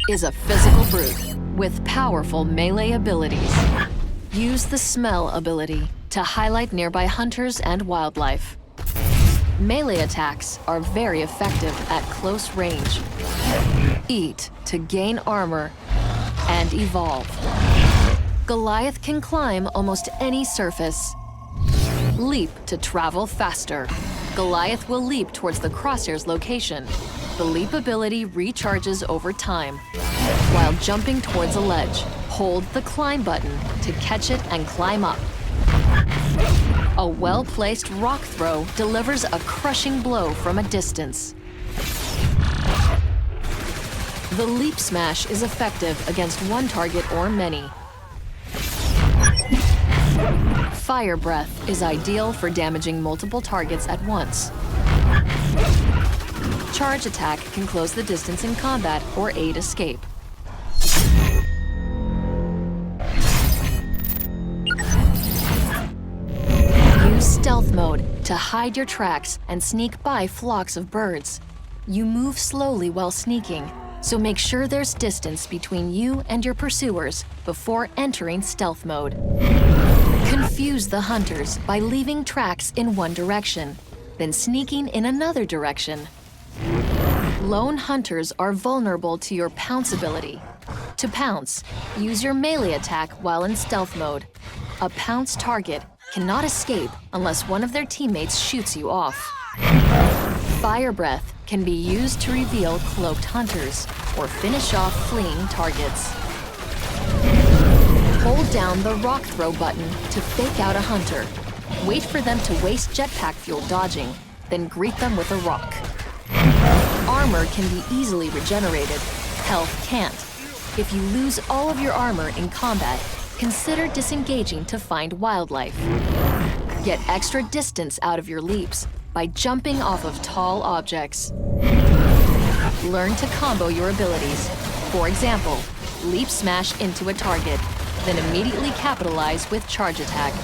is a physical brute with powerful melee abilities. Use the smell ability to highlight nearby hunters and wildlife. Melee attacks are very effective at close range. Eat to gain armor and evolve. Goliath can climb almost any surface. Leap to travel faster. Goliath will leap towards the crosshair's location. The leap ability recharges over time. While jumping towards a ledge, hold the climb button to catch it and climb up. A well-placed rock throw delivers a crushing blow from a distance. The leap smash is effective against one target or many. Fire breath is ideal for damaging multiple targets at once. Charge attack can close the distance in combat or aid escape. Use stealth mode to hide your tracks and sneak by flocks of birds. You move slowly while sneaking, so make sure there's distance between you and your pursuers before entering stealth mode. Confuse the hunters by leaving tracks in one direction, then sneaking in another direction. Lone hunters are vulnerable to your pounce ability. To pounce, use your melee attack while in stealth mode. A pounce target cannot escape unless one of their teammates shoots you off. Fire breath can be used to reveal cloaked hunters or finish off fleeing targets. Hold down the rock throw button to fake out a hunter. Wait for them to waste jetpack fuel dodging, then greet them with a rock. Armor can be easily regenerated. Health can't. If you lose all of your armor in combat, consider disengaging to find wildlife. Get extra distance out of your leaps by jumping off of tall objects. Learn to combo your abilities. For example, leap smash into a target, then immediately capitalize with charge attack.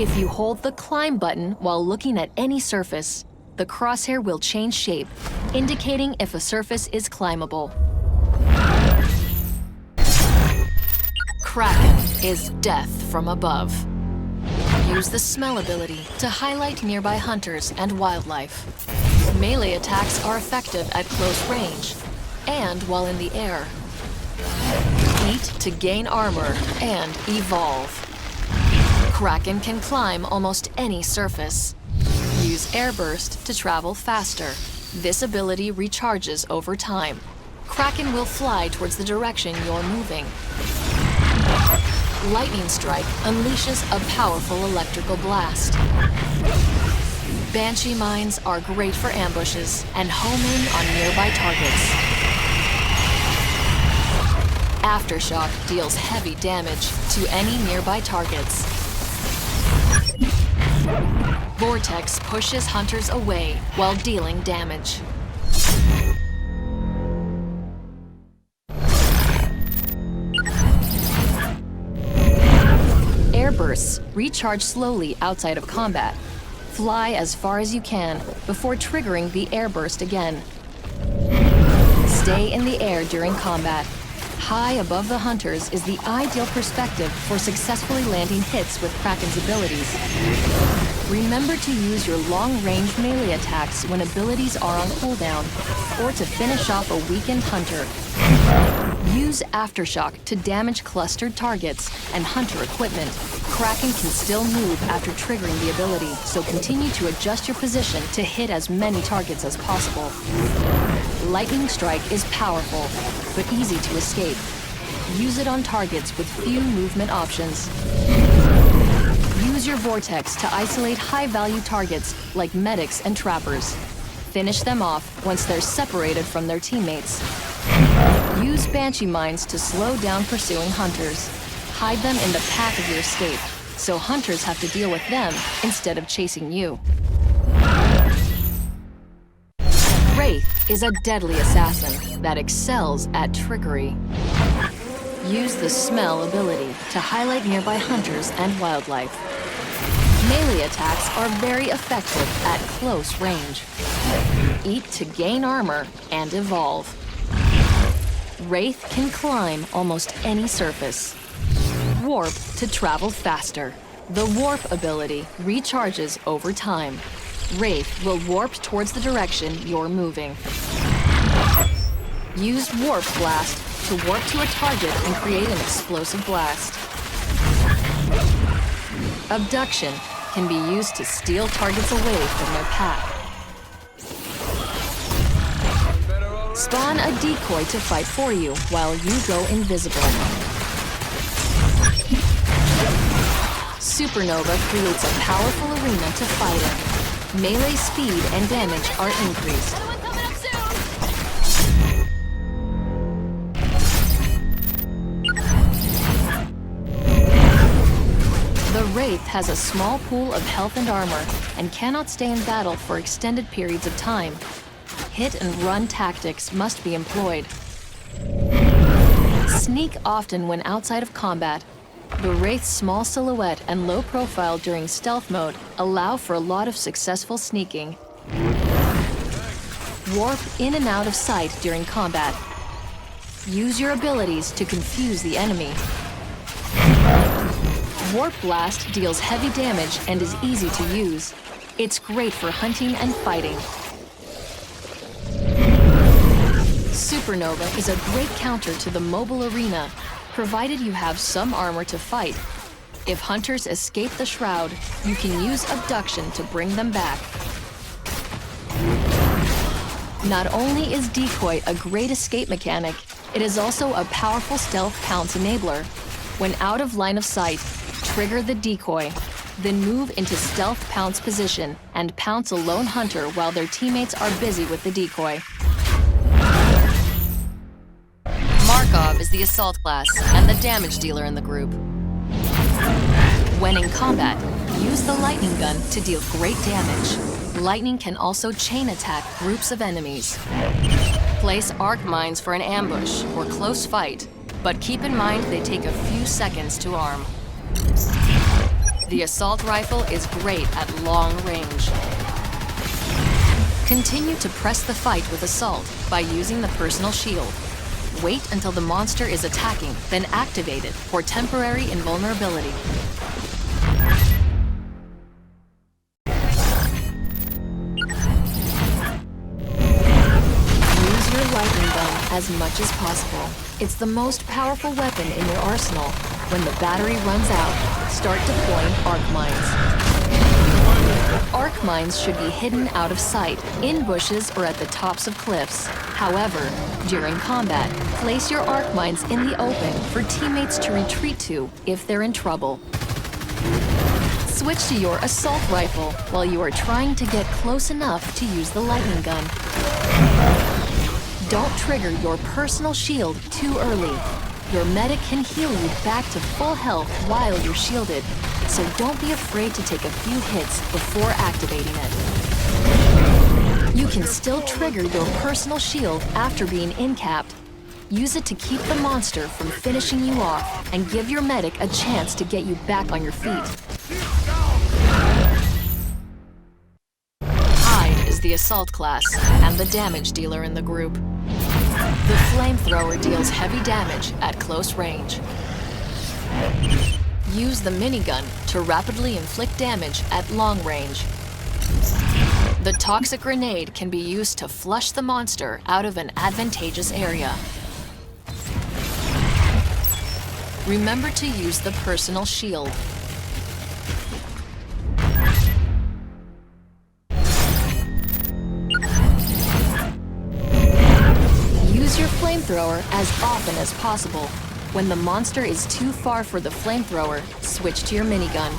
If you hold the climb button while looking at any surface, the crosshair will change shape, indicating if a surface is climbable. Kraken is death from above. Use the smell ability to highlight nearby hunters and wildlife. Melee attacks are effective at close range and while in the air. Eat to gain armor and evolve. Kraken can climb almost any surface. Use Airburst to travel faster. This ability recharges over time. Kraken will fly towards the direction you're moving. Lightning Strike unleashes a powerful electrical blast. Banshee mines are great for ambushes and home in on nearby targets. Aftershock deals heavy damage to any nearby targets. Vortex pushes hunters away while dealing damage. Airbursts recharge slowly outside of combat. Fly as far as you can before triggering the airburst again. Stay in the air during combat. High above the hunters is the ideal perspective for successfully landing hits with Kraken's abilities. Remember to use your long-range melee attacks when abilities are on cooldown, or to finish off a weakened hunter. Use Aftershock to damage clustered targets and hunter equipment. Kraken can still move after triggering the ability, so continue to adjust your position to hit as many targets as possible. Lightning Strike is powerful, but easy to escape. Use it on targets with few movement options. Use your Vortex to isolate high-value targets like medics and trappers. Finish them off once they're separated from their teammates. Use Banshee mines to slow down pursuing hunters. Hide them in the path of your escape, so hunters have to deal with them instead of chasing you. Wraith is a deadly assassin that excels at trickery. Use the smell ability to highlight nearby hunters and wildlife. Melee attacks are very effective at close range. Eat to gain armor and evolve. Wraith can climb almost any surface. Warp to travel faster. The Warp ability recharges over time. Wraith will warp towards the direction you're moving. Use Warp Blast to warp to a target and create an explosive blast. Abduction can be used to steal targets away from their path. Spawn a decoy to fight for you while you go invisible. Supernova creates a powerful arena to fight in. Melee speed and damage are increased. The Wraith has a small pool of health and armor and cannot stay in battle for extended periods of time. Hit and run tactics must be employed. Sneak often when outside of combat. The Wraith's small silhouette and low profile during stealth mode allow for a lot of successful sneaking. Warp in and out of sight during combat. Use your abilities to confuse the enemy. Warp Blast deals heavy damage and is easy to use. It's great for hunting and fighting. Supernova is a great counter to the mobile arena, provided you have some armor to fight. If hunters escape the shroud, you can use abduction to bring them back. Not only is Decoy a great escape mechanic, it is also a powerful stealth pounce enabler. When out of line of sight, trigger the decoy, then move into stealth pounce position and pounce a lone hunter while their teammates are busy with the decoy. Markov is the assault class and the damage dealer in the group. When in combat, use the lightning gun to deal great damage. Lightning can also chain attack groups of enemies. Place arc mines for an ambush or close fight, but keep in mind they take a few seconds to arm. The assault rifle is great at long range. Continue to press the fight with assault by using the personal shield. Wait until the monster is attacking, then activate it for temporary invulnerability. Use your lightning gun as much as possible. It's the most powerful weapon in your arsenal. When the battery runs out, start deploying arc mines. Arc mines should be hidden out of sight, in bushes or at the tops of cliffs. However, during combat, place your arc mines in the open for teammates to retreat to if they're in trouble. Switch to your assault rifle while you are trying to get close enough to use the lightning gun. Don't trigger your personal shield too early. Your medic can heal you back to full health while you're shielded, so don't be afraid to take a few hits before activating it. You can still trigger your personal shield after being in-capped. Use it to keep the monster from finishing you off and give your medic a chance to get you back on your feet. Hyde is the assault class and the damage dealer in the group. The flamethrower deals heavy damage at close range. Use the minigun to rapidly inflict damage at long range. The toxic grenade can be used to flush the monster out of an advantageous area. Remember to use the personal shield. Use your flamethrower as often as possible. When the monster is too far for the flamethrower, switch to your minigun.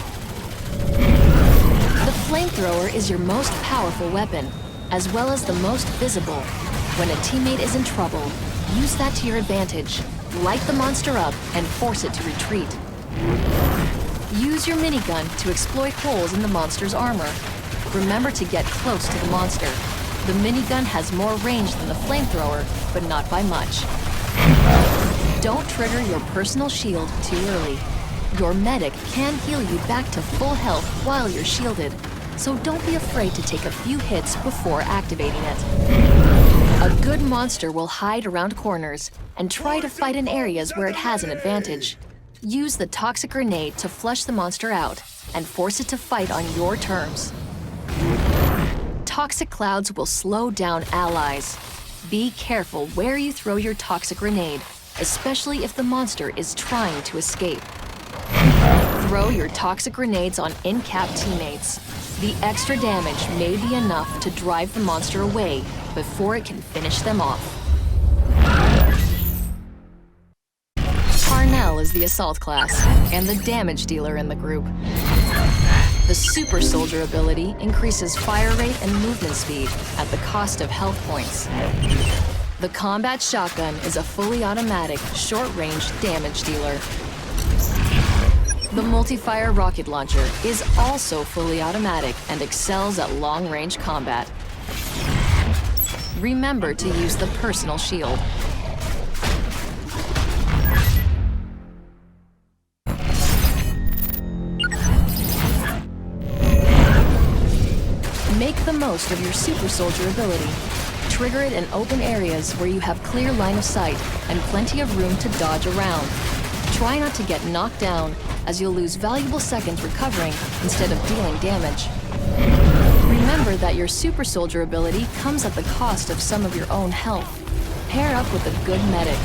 The flamethrower is your most powerful weapon, as well as the most visible. When a teammate is in trouble, use that to your advantage. Light the monster up and force it to retreat. Use your minigun to exploit holes in the monster's armor. Remember to get close to the monster. The minigun has more range than the flamethrower, but not by much. Don't trigger your personal shield too early. Your medic can heal you back to full health while you're shielded, so don't be afraid to take a few hits before activating it. A good monster will hide around corners and try to fight in areas where it has an advantage. Use the toxic grenade to flush the monster out and force it to fight on your terms. Toxic clouds will slow down allies. Be careful where you throw your toxic grenade, especially if the monster is trying to escape. Throw your toxic grenades on in-cap teammates. The extra damage may be enough to drive the monster away before it can finish them off. Parnell is the assault class and the damage dealer in the group. The Super Soldier ability increases fire rate and movement speed at the cost of health points. The Combat Shotgun is a fully automatic, short-range damage dealer. The Multi-Fire Rocket Launcher is also fully automatic and excels at long-range combat. Remember to use the Personal Shield. Make the most of your Super Soldier ability. Trigger it in open areas where you have clear line of sight and plenty of room to dodge around. Try not to get knocked down, as you'll lose valuable seconds recovering instead of dealing damage. Remember that your Super Soldier ability comes at the cost of some of your own health. Pair up with a good medic.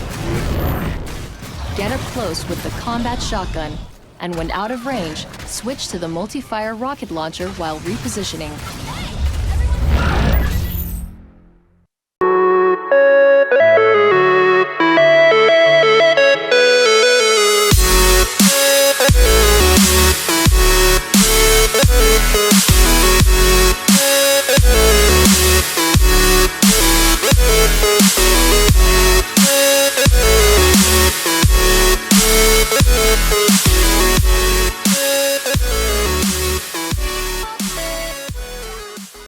Get up close with the Combat Shotgun, and when out of range, switch to the Multi-Fire Rocket Launcher while repositioning.